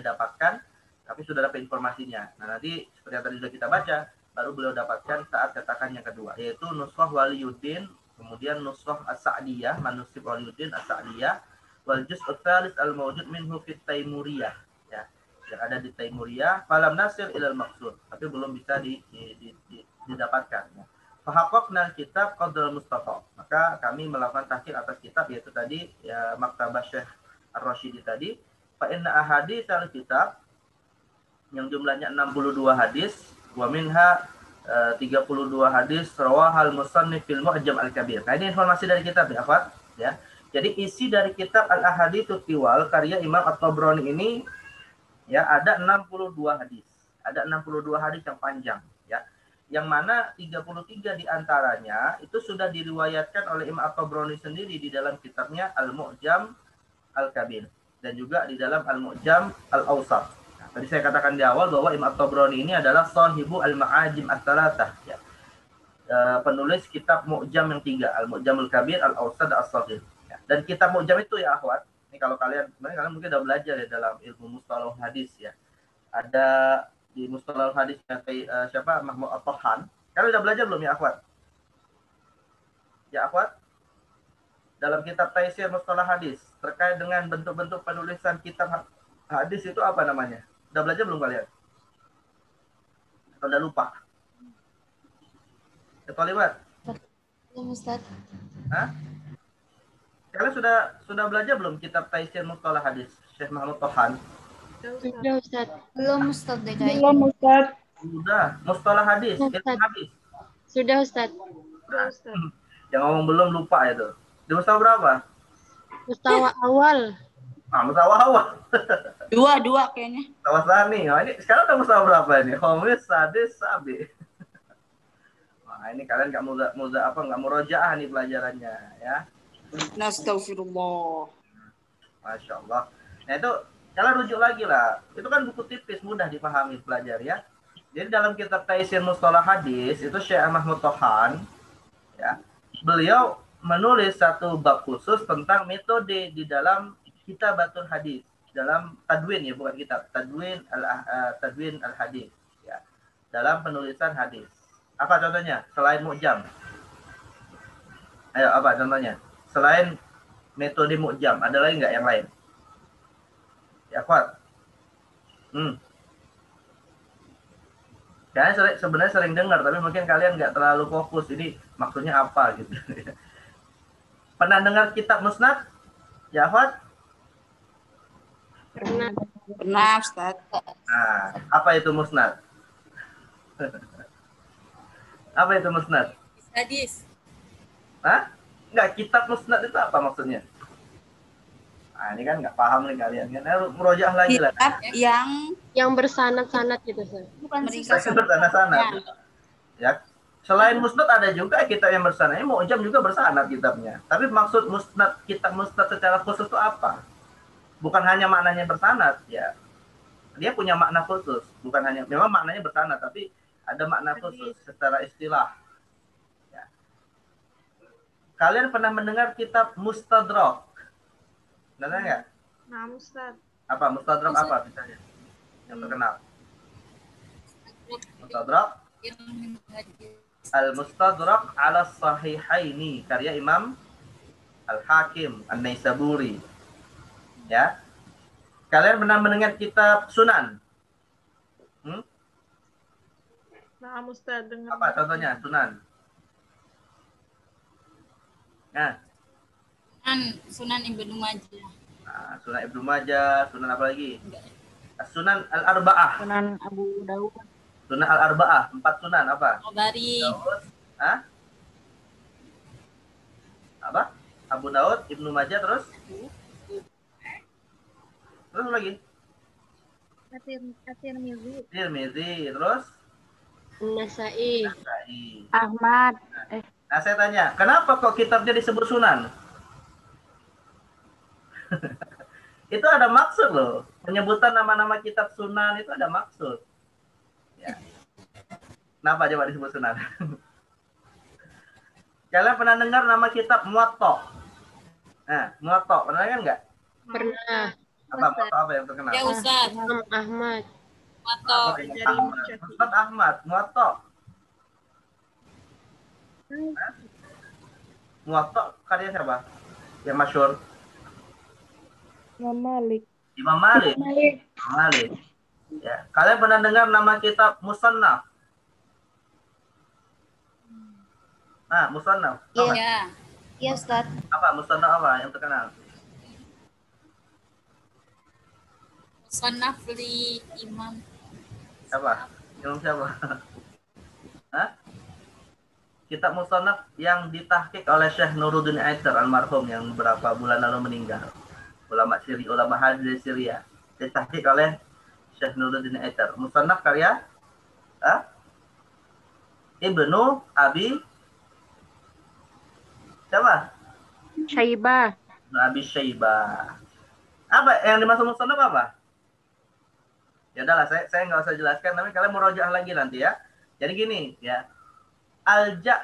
dapatkan, tapi sudah dapat informasinya. Nah, nanti seperti yang tadi sudah kita baca, baru beliau dapatkan saat cetakan yang kedua, yaitu nuskhah Waliyuddin, kemudian nuskhah As-Sa'diyah, manuskrip Waliyuddin As-Sa'diyah, wal juz' ats-tsalits al-mawjud minhu fi Taimuriyah ya, yang ada di Taimuriyah, falam nasir ilal maqsud, tapi belum bisa didapatkan ya. Fahaqqaqna kitab qadral mustafa, maka kami melakukan tahqiq atas kitab yaitu tadi ya Maktabah Syekh Ar-Rasyidi tadi. Fa inna ahadits al-kitab yang jumlahnya 62 hadis, wa minha 32 hadis rawahal musannif fil Mu'jam al-Kabir. Nah, ini informasi dari kitab ya, Akhwat ya. Jadi isi dari kitab Al-Ahadits Tiwal karya Imam At-Tabrani ini ya ada 62 hadis. Ada 62 hadis yang panjang ya. Yang mana 33 diantaranya itu sudah diriwayatkan oleh Imam At-Tabrani sendiri di dalam kitabnya Al-Mu'jam Al-Kabir dan juga di dalam Al-Mu'jam Al-Awsat. Nah, tadi saya katakan di awal bahwa Imam At-Tabrani ini adalah sahibu Al-Ma'ajim Ats-Tsalatsah, ya. Penulis kitab Mu'jam yang 3, Al-Mu'jam Al-Kabir, Al-Awsat, dan As-Shaghir. Ya. Dan kitab Mu'jam itu ya akhwat, ini kalau kalian mungkin udah belajar ya dalam ilmu mustalah hadis ya. Ada di mustalah hadis siapa? Mahmud At-Tahan. Kalian udah belajar belum ya akhwat? Ya akhwat? Dalam kitab Taisir Mustalah Hadis terkait dengan bentuk-bentuk penulisan kitab hadis itu apa namanya? Udah belajar belum kalian? Atau udah lupa? Ketua Libat? Belum Ustaz. Hah? Kalian sudah belajar belum kitab Taisir Mustalah Hadis Syekh Muhammad Tahan? Sudah Ustaz. Belum Ustaz deh kayaknya. Belum Ustaz. Sudah, Mustalah Hadis, ilmu hadis. Sudah Ustaz. Yang ngomong belum lupa itu. Di mustawa berapa? Mustawa awal. Ah, mustawa awal. Dua kayaknya. Mustawa tsani. Nah, ini sekarang udah mustawa berapa ini? Khomis, sadis, sabi. Nah, ini kalian nggak murojaah nih pelajarannya ya. Astagfirullah. Masya Allah. Nah itu kalian rujuk lagi lah. Itu kan buku tipis, mudah dipahami pelajar ya. Jadi dalam kitab Taisir Mustalah Hadis itu Syekh Mahmud Tahan ya, beliau menulis satu bab khusus tentang metode di dalam kitabatul hadis, dalam tadwin ya, bukan kitab, tadwin al-hadis ya, dalam penulisan hadis. Apa contohnya? Selain mu'jam. Ayo, apa contohnya? Selain metode mu'jam, ada lagi nggak yang lain? Ya, kuat. Kalian sebenarnya sering dengar, tapi mungkin kalian nggak terlalu fokus. Ini maksudnya apa gitu. Pernah dengar kitab Musnad? Ya, Fat? Pernah Ustaz. Nah, apa itu Musnad? Apa itu Musnad? Hadis. Hah? Enggak, kitab Musnad itu apa maksudnya? Nah, ini kan nggak paham nih kalian. Kan harus murojaah lagi lah. Kitab Yang bersanad-sanad gitu Ustaz. bukan Saya bersana-sana. Ya. Selain Musnad ada juga kitab yang bersanad. Ini Mu'jam juga bersanad kitabnya. Tapi maksud Musnad, kitab Musnad secara khusus itu apa? Bukan hanya maknanya bersanad, ya. Dia punya makna khusus, bukan hanya memang maknanya bersanad, tapi ada makna khusus secara istilah. Ya. Kalian pernah mendengar kitab Mustadrak? Benar nggak? Nah, Ustaz. Apa Mustadrak apa misalnya? Yang terkenal. Mustadrak Al-Mustadrak ala Sahihaini karya Imam Al-Hakim An-Naisaburi. Ya. Kalian pernah mendengar kitab Sunan? Nah, Ustaz dengar. Apa contohnya Sunan? Nah, Sunan Ibnu Majah. nah, Sunan Ibnu Majah, Sunan apa lagi? Sunan Al-Arba'ah. Sunan Abu Daud. Sunan Al-Arba'ah, 4 sunan apa? Al-Bukhari. Hah? Apa? Abu Daud, Ibnu Majah, terus lagi? Tirmizi, terus Nasai. Ahmad. Nah, saya tanya, kenapa kok kitabnya disebut Sunan? Itu ada maksud loh. Penyebutan nama-nama kitab Sunan itu ada maksud. Ya. Kenapa coba disebut Sunan? Kalian pernah dengar nama kitab Muwatta? Nah, Muwatta, pernah kan nggak? Pernah. Apa Muwatta apa yang terkenal? Ya Ustaz. Imam Ahmad. Atau Ustaz Ahmad, Muwatta. Muwatta karya siapa? Yang masyhur? Imam Malik. Imam Malik. Imam Malik. Ya. Kalian pernah dengar nama kitab Musannaf? Nah, Musannaf. Apa? Iya. Iya Ustaz. Apa Musannaf apa yang terkenal? Musannaf li Imam. Siapa? Imam siapa? Hah? Kitab Musannaf yang ditahqiq oleh Syekh Nuruddin Aitar almarhum yang beberapa bulan lalu meninggal. Ulama hadis Syria. Ditahqiq oleh Syekh Nuruddin Aitar. Musannaf karya Ibnu Abi siapa? Syaibah. Ibnu Abi Syaibah. Apa yang dimaksud musannaf apa? Ya udahlah, saya nggak usah jelaskan, tapi kalian murojaah lagi nanti ya. Jadi gini ya,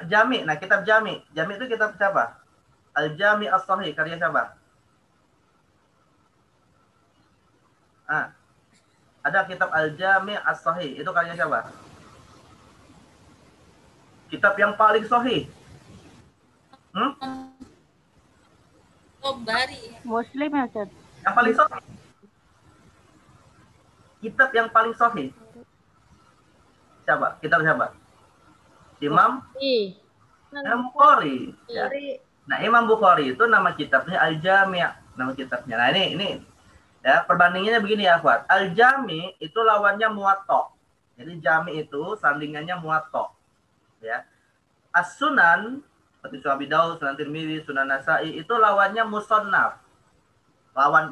Jami. Nah, kitab Jami itu kitab siapa? Al-Jami As-Sahih karya siapa? Ada kitab Al-Jami As-Sahih, itu karya siapa? Kitab yang paling sahih. Tobari. Muslim ya, Ustaz? Yang paling sahih. Kitab yang paling sahih. Siapa? Kitab siapa? Imam Bukhari. Ya. Nah, Imam Bukhari itu nama kitabnya Al-Jami', nama kitabnya. Nah, ini ya, perbandingannya begini ya, Fuad. Al-Jami' itu lawannya Muwatta. Jadi Jami' itu sandingannya Muwatta. Ya. As-Sunan seperti Sunan Abi Daud, Sunan Tirmidzi, Sunan Nasa'i itu lawannya Musannaf.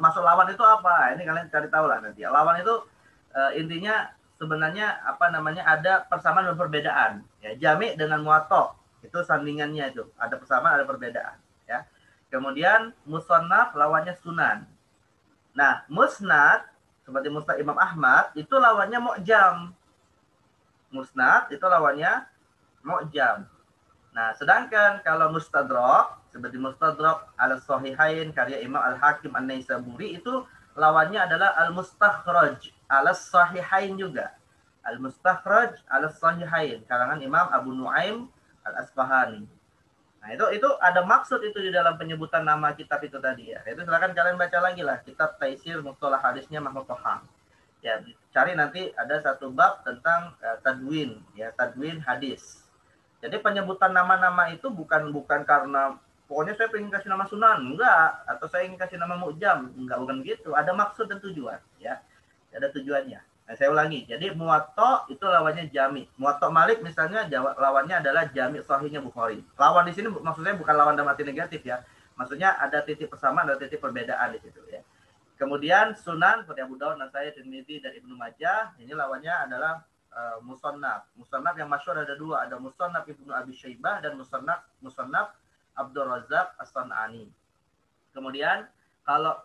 Masuk lawan itu apa? Ini kalian cari tahu lah nanti. Lawan itu intinya sebenarnya apa namanya, ada persamaan dan perbedaan. Ya, Jami' dengan Muwatta itu sandingannya itu, ada persamaan ada perbedaan. Ya. Kemudian Musannaf lawannya Sunan. Nah, Musnad seperti Musnad Imam Ahmad itu lawannya Mu'jam. Musnad itu lawannya Mu'jam. Nah, sedangkan kalau Mustadrak seperti Mustadrak al-Sahihain karya Imam Al-Hakim An-Naisaburi itu lawannya adalah Al-Mustakhraj al-Sahihain juga. Al-Mustakhraj al-Sahihain karangan Imam Abu Nuaim Al-Asfahani. Nah, itu ada maksud itu di dalam penyebutan nama kitab itu tadi ya. Itu silakan kalian baca lagi lah kitab Taisir Mustalah Hadisnya Mahmud Toham. Ya, cari nanti ada satu bab tentang tadwin ya, tadwin hadis. Jadi penyebutan nama-nama itu bukan karena pokoknya saya ingin kasih nama Sunan, enggak, atau saya ingin kasih nama Mu'jam, enggak, bukan gitu. Ada maksud dan tujuan ya. Ada tujuannya. Nah, saya ulangi. Jadi Muwatta itu lawannya Jami. Muwatta Malik misalnya lawannya adalah Jami Sahihnya Bukhari. Lawan di sini maksudnya bukan lawan dalam arti negatif ya. Maksudnya ada titik persamaan, ada titik perbedaan di situ ya. Kemudian Sunan seperti Abu Daud, Nasai, Tirmidzi dan Ibnu Majah, ini lawannya adalah Musannaf. Musannaf yang masyhur ada dua, ada Musannaf Ibnu Abi Syaibah dan Musannaf Abdul Razak As-San'ani. Kemudian kalau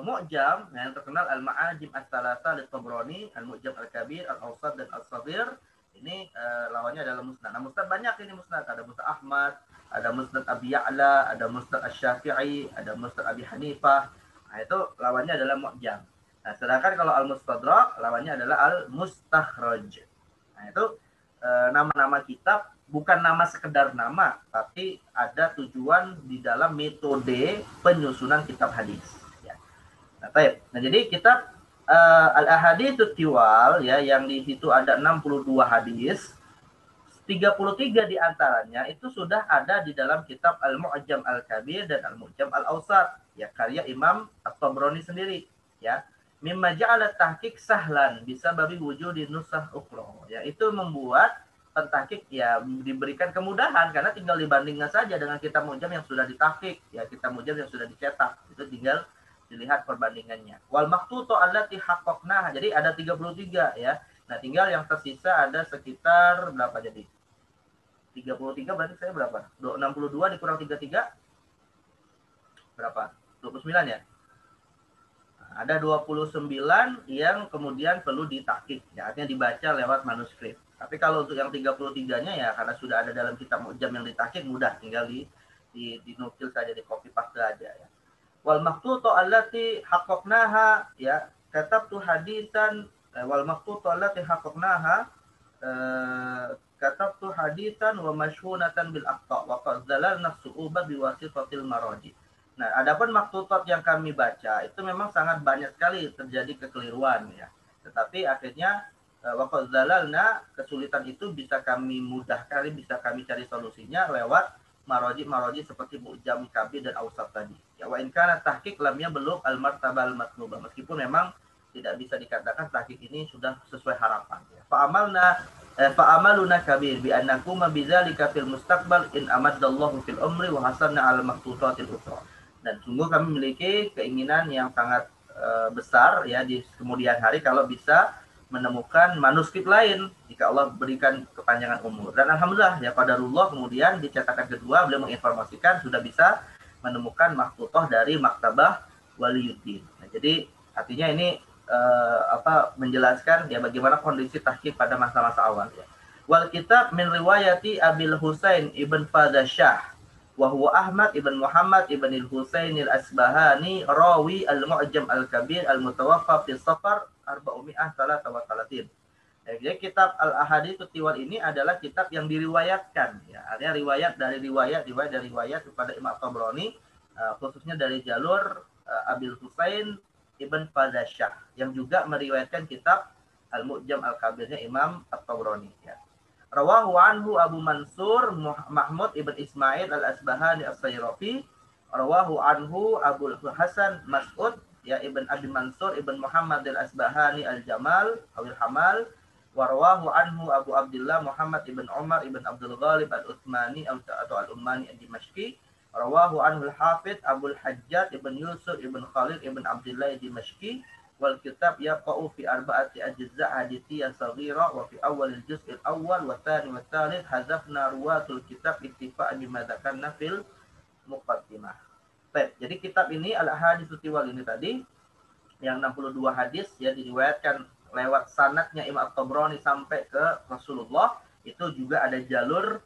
Mu'jam yang terkenal Al-Ma'ajim As-Salasa Lit-Tabrani, Al-Mu'jam Al-Kabir, Al-Awsat dan Al-Saghir, ini lawannya adalah Musnad. Nah, Musnad banyak ini Musnad, ada Musnad Ahmad, ada Musnad Abi Ya'la, ada Musnad Asy-Syafi'i, ada Musnad Abi Hanifah. Nah, itu lawannya adalah Mu'jam. Nah, sedangkan kalau Al-Mustadrak lawannya adalah Al-Mustakhraj. Nah, itu nama-nama kitab bukan nama sekedar nama, tapi ada tujuan di dalam metode penyusunan kitab hadis. Ya. Nah, jadi kitab Al-Ahadits Tiwal ya, yang di situ ada 62 hadis, 33 di antaranya itu sudah ada di dalam kitab Al-Mu'jam Al-Kabir dan Al-Mu'jam Al-Awsat ya, karya Imam At-Tabrani sendiri ya. Mimma ja'ala tahqiq sahlan bisa babi wujudi nusakh ukhra. Ya, itu membuat pentahqiq ya diberikan kemudahan karena tinggal dibandingkan saja dengan kitab Mu'jam yang sudah ditahqiq ya, kitab Mu'jam yang sudah dicetak. Itu tinggal dilihat perbandingannya. Wal maqtutu allati haqqaqna. Jadi ada 33 ya. Nah, tinggal yang tersisa ada sekitar berapa jadi? 33 berarti saya berapa? 62 dikurang 33 berapa? 29 ya? Ada 29 yang kemudian perlu ditahqiq, ya, artinya dibaca lewat manuskrip. Tapi kalau untuk yang 33-nya ya karena sudah ada dalam kitab Mu'jam yang ditahqiq, mudah, tinggal dinukil saja, di copy paste aja ya. Wal maqtutu allati haqqaqnaha ya, katabtu hadisan wal maqtutu allati haqqaqnaha katabtu hadisan wa mashhunatan bil aqta wa qad zalalna su'uba biwasitatil maraji. Nah, adapun maktutat yang kami baca itu memang sangat banyak sekali terjadi kekeliruan ya. Tetapi akhirnya waqad zalalna, kesulitan itu bisa kami mudahkan, bisa kami cari solusinya lewat maroji seperti Mu'jam Kabir dan Awsat tadi. Ya, wa in kana tahqiq lam yablugh al-martabah al-matlubah. Meskipun memang tidak bisa dikatakan tahqiq ini sudah sesuai harapan ya. Fa'amaluna kabir bi annakuma bidzalika fil mustaqbal in amaddallahu fil umri wa hasanna al maktutatil ukhra. Dan sungguh kami memiliki keinginan yang sangat besar ya di kemudian hari kalau bisa menemukan manuskrip lain jika Allah berikan kepanjangan umur. Dan alhamdulillah ya qadarullah, kemudian di cetakan kedua beliau menginformasikan sudah bisa menemukan maktutah dari Maktabah waliyuddin. Nah, jadi artinya ini menjelaskan ya bagaimana kondisi tahqiq pada masa-masa awal ya. Wal kitab min riwayati Abil Husain ibn Fadasyah wa huwa Ahmad ibn Muhammad ibn al-Husain al-Asbahani rawi al-Mu'jam al-Kabir al-Mutawaffa fi Safar 433. Ya, jadi kitab Al-Ahadits Tiwal ini adalah kitab yang diriwayatkan ya. Artinya riwayat dari riwayat kepada Imam Tabrani khususnya dari jalur Abil Husain Ibn Fadasyah yang juga meriwayatkan kitab Al-Mu'jam Al-Kabirnya Imam At-Tabrani ya. Rawahu anhu Abu Mansur Mahmud Ibn Ismail Al-Asbahani As-Sayrafi. Rawahu anhu Abu Hasan Mas'ud ya Ibn Abi Mansur Ibn Muhammad Al-Asbahani Al-Jamal Awil Hamal. Warawahu anhu Abu Abdullah Muhammad Ibn Umar Ibn Abdul Ghalib Al-Uthmani atau Al-Ummani Al-Dimashqi. Rawahu anhu al-Hafidh Abul Hajjaj Ibn Yusuf Ibn Khalid Ibn Abdullah Dimashqi. Wal kitab yaqa'u fi arba'ati ajza' hadithiyah saghira wa fi awal al-juz' al-awwal wa thani wa thalith hadzafna ruwatul kitab ittifaqan bima dzakarna fil muqaddimah. Baik, jadi kitab ini Al-Ahadits Tiwal ini tadi yang 62 hadis ya diriwayatkan lewat sanadnya Imam At-Tabrani sampai ke Rasulullah, itu juga ada jalur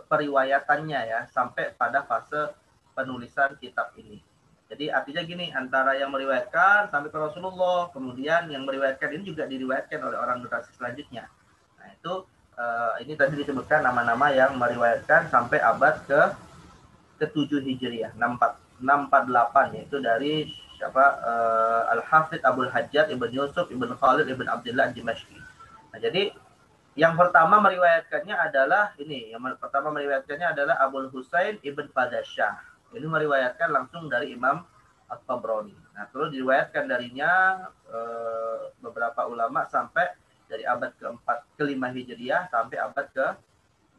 periwayatannya ya sampai pada fase penulisan kitab ini. Jadi artinya gini, antara yang meriwayatkan sampai ke Rasulullah, kemudian yang meriwayatkan ini juga diriwayatkan oleh orang generasi selanjutnya. Nah itu ini tadi disebutkan nama-nama yang meriwayatkan sampai abad ke-7 Hijriah, 648, yaitu dari siapa Al-Hafidh Abul Hajjaj Ibn Yusuf Ibn Khalid Ibn Abdullah Dimashqi. Nah jadi yang pertama meriwayatkannya adalah Abul Husain Ibn Fadasyah. Ini meriwayatkan langsung dari Imam At-Tabrani. Nah, terus diriwayatkan darinya beberapa ulama sampai dari abad ke-5 Hijriah sampai abad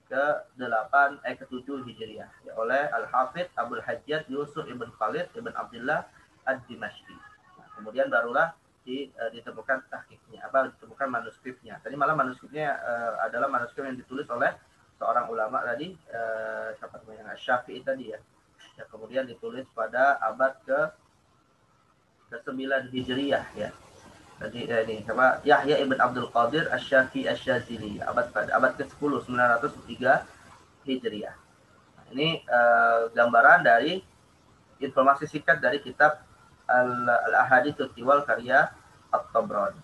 ke-7 Hijriah ya, oleh Al-Hafidh Abul Hajjaj Yusuf Ibn Khalid Ibn Abdullah Ad-Dimashqi. Nah, kemudian barulah ditemukan tahqiqnya, ditemukan manuskripnya. Tadi malah manuskripnya adalah manuskrip yang ditulis oleh seorang ulama tadi, siapa namanya, Syafi'i tadi ya. Ya, kemudian ditulis pada abad ke-9 Hijriah ya. Jadi ini sama Yahya Ibn Abdul Qadir Asy-Syafi'i Asy-Syadzili abad ke-10 903 Hijriah. Nah, ini gambaran dari informasi singkat dari kitab Al-Ahadits Tiwal karya At-Tabrani.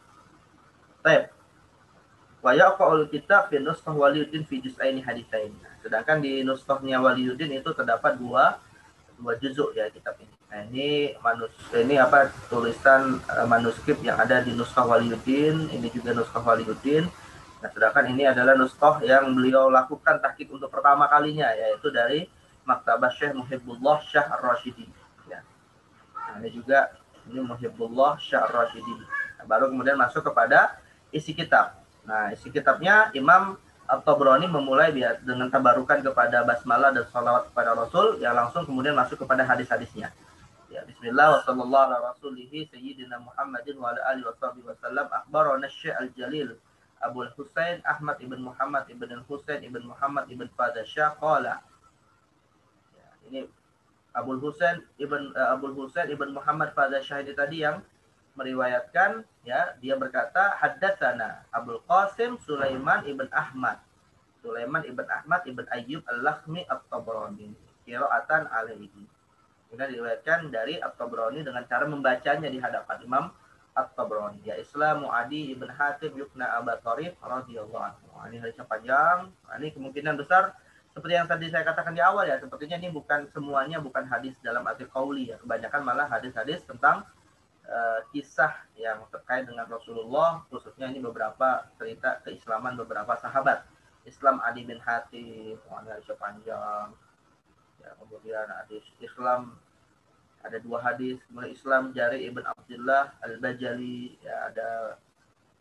Baik. Wa yaqa'ul kitab fi nuskhah Waliyuddin fi juz'aini haditsain. Sedangkan di nuskhahnya Waliyuddin itu terdapat dua juzuk ya kitab ini. Nah, ini tulisan manuskrip yang ada di nuskhah Waliyuddin, ini juga nuskhah Waliyuddin. Nah, sedangkan ini adalah nuskhah yang beliau lakukan tahqiq untuk pertama kalinya, yaitu dari Maktabah Syekh Muhibbullah Syah Ar-Rasyidi. Ya. Nah, ini Muhibbullah Syah Ar-Rasyidi. Nah, baru kemudian masuk kepada isi kitab. Nah, isi kitabnya Imam At-Tabrani memulai dengan tabarukan kepada basmalah dan salawat kepada Rasul, yang langsung kemudian masuk kepada hadis-hadisnya. Ya, bismillah wa sallallahu ala rasulihi sayyidina Muhammadin wa ala alihi wasallam. Akhbarana Syekh Al-Jalil Abul Husain Ahmad ibn Muhammad ibn Al-Husain ibn Muhammad ibn Fadasyah qala. Ya, ini Abul Husain ibn Muhammad Fadasyah ini tadi yang meriwayatkan ya, dia berkata haddatsana Abul Qasim Sulaiman ibn Ahmad ibn Ayyub Al-Lakhmi At-Tabrani qira'atan alaihi. Ini diriwayatkan dari At-Tabrani dengan cara membacanya di hadapan Imam At-Tabrani. Ya Islamu Adi ibn Hatim yukna Aba Tharif radhiyallahu anhu. Ini hadisnya panjang. Ini kemungkinan besar seperti yang tadi saya katakan di awal ya, sepertinya ini semuanya bukan hadis dalam arti qauli ya. Kebanyakan malah hadis-hadis tentang kisah yang terkait dengan Rasulullah, khususnya ini beberapa cerita keislaman beberapa sahabat. Islam Adi bin Hatim, hadisnya panjang. Ya, kemudian hadis Islam ada 2 hadis, kemudian Islam Jari ibn Abdullah Al-Bajali, ya ada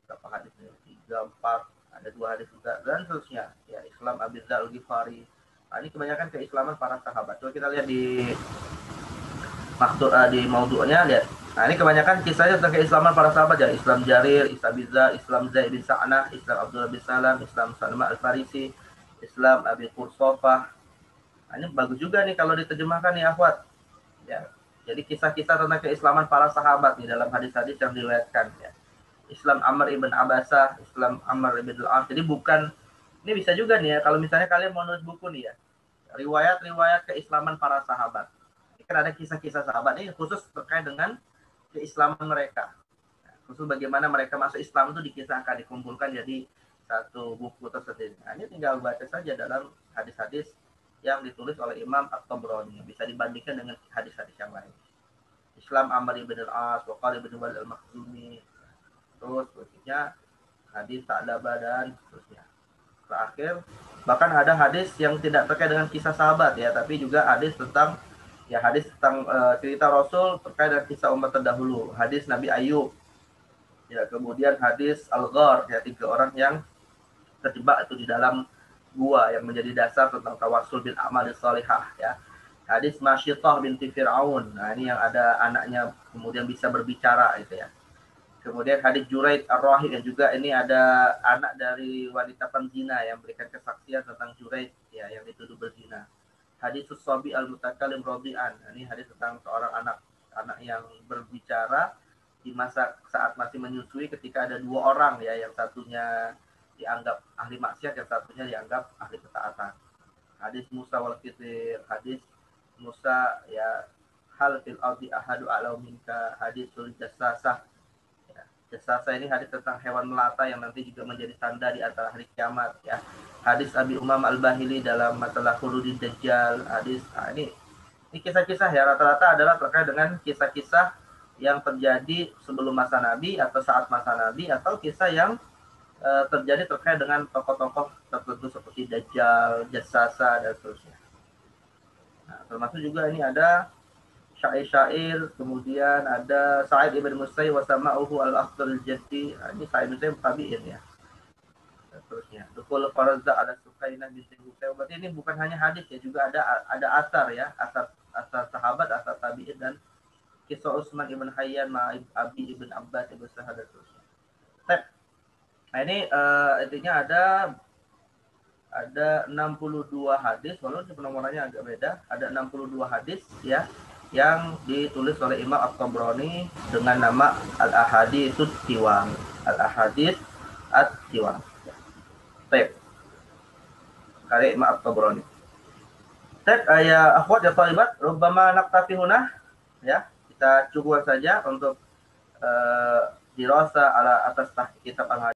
berapa hadisnya? 3, 4, ada 2 hadis juga dan seterusnya. Ya, Islam Abi Dzar Al-Ghifari. Nah, ini kebanyakan keislaman para sahabat. Coba kita lihat di di maudu'nya, lihat. Nah, ini kebanyakan kisahnya tentang keislaman para sahabat ya. Islam Jarir, Islam Biza, Islam Zaid bin Sa'nah, Islam Abdullah bin Salam, Islam Salma Al-Farisi, Islam Abi Qursofah. Nah, ini bagus juga nih kalau diterjemahkan nih akhwat. Ya. Jadi kisah-kisah tentang keislaman para sahabat nih dalam hadis-hadis yang diriwayatkan ya. Islam Amr ibn Abbasah, Islam Amr ibn al-As. Jadi bukan, ini bisa juga nih ya, kalau misalnya kalian mau nulis buku nih ya, riwayat-riwayat keislaman para sahabat. Ini kan ada kisah-kisah sahabat ini khusus terkait dengan keislaman mereka. Khusus bagaimana mereka masuk Islam itu dikisahkan, dikumpulkan jadi satu buku tersendiri. Nah, ini tinggal baca saja dalam hadis-hadis yang ditulis oleh Imam At-Tabrani. Bisa dibandingkan dengan hadis-hadis yang lain. Islam Amr ibn al-As, Waqal ibn Walid al-Makhzumi, terus berikutnya hadis Sa'labah dan seterusnya. Terakhir, bahkan ada hadis yang tidak terkait dengan kisah sahabat ya, tapi juga hadis tentang cerita Rasul terkait dengan kisah umat terdahulu. Hadis Nabi Ayub. Ya, kemudian hadis Al-Ghar, ya 3 orang yang terjebak itu di dalam gua yang menjadi dasar tentang tawasul bil amal salihah ya. Hadis Masyitah binti Fir'aun. Nah, ini yang ada anaknya kemudian bisa berbicara itu ya. Kemudian hadis Juraid Ar-Rahib yang juga ini ada anak dari wanita penzina yang memberikan kesaksian tentang Juraid ya yang dituduh berzina. Hadis Sabi al-Mutakallim Radi'an. Nah, ini hadis tentang seorang anak yang berbicara di masa saat masih menyusui ketika ada 2 orang ya, yang satunya dianggap ahli maksiat, yang satunya dianggap ahli ketaatan. Hadis Musa wal Khidir, hadis Musa ya hal fil ardi ahadu a'lau minka, hadis Jassasah. Ya, Jassasah ini hadis tentang hewan melata yang nanti juga menjadi tanda di antara hari kiamat ya. Hadis Abi Umam Al-Bahili dalam masalah Khuludin Dajjal, hadis ini kisah-kisah ya, rata-rata adalah terkait dengan kisah-kisah yang terjadi sebelum masa Nabi atau saat masa Nabi, atau kisah yang terjadi terkait dengan tokoh-tokoh tertentu seperti Dajjal, Jassasa, dan seterusnya. Nah, termasuk juga ini ada syair-syair, kemudian ada Sa'id ibn Musayyib wa sama'uhu al-Afdal al-Jaddi. Ini Sa'id ibn Musayyib tabi'in ya. Dan seterusnya. Dukhul Farazza ala Sukainah binti Husayn. Berarti ini bukan hanya hadis ya, juga ada asar ya, asar sahabat, asar tabi'in, dan kisah Utsman ibn Hayyan ma Abi ibn Abbas ibn Sahal dan seterusnya. Nah, ini intinya ada 62 hadis, walaupun penomorannya agak beda. Ada 62 hadis ya yang ditulis oleh Imam At-Tabrani dengan nama Al-Ahadits At-Tiwam. Al-Ahadits At-Tiwam. Baik. Karya Imam At-Tabrani. Baik, ya akhwat ya thalibat, rubbama naktafi huna ya. Kita cukupkan saja untuk dirasa ala atas kitab al-hadis.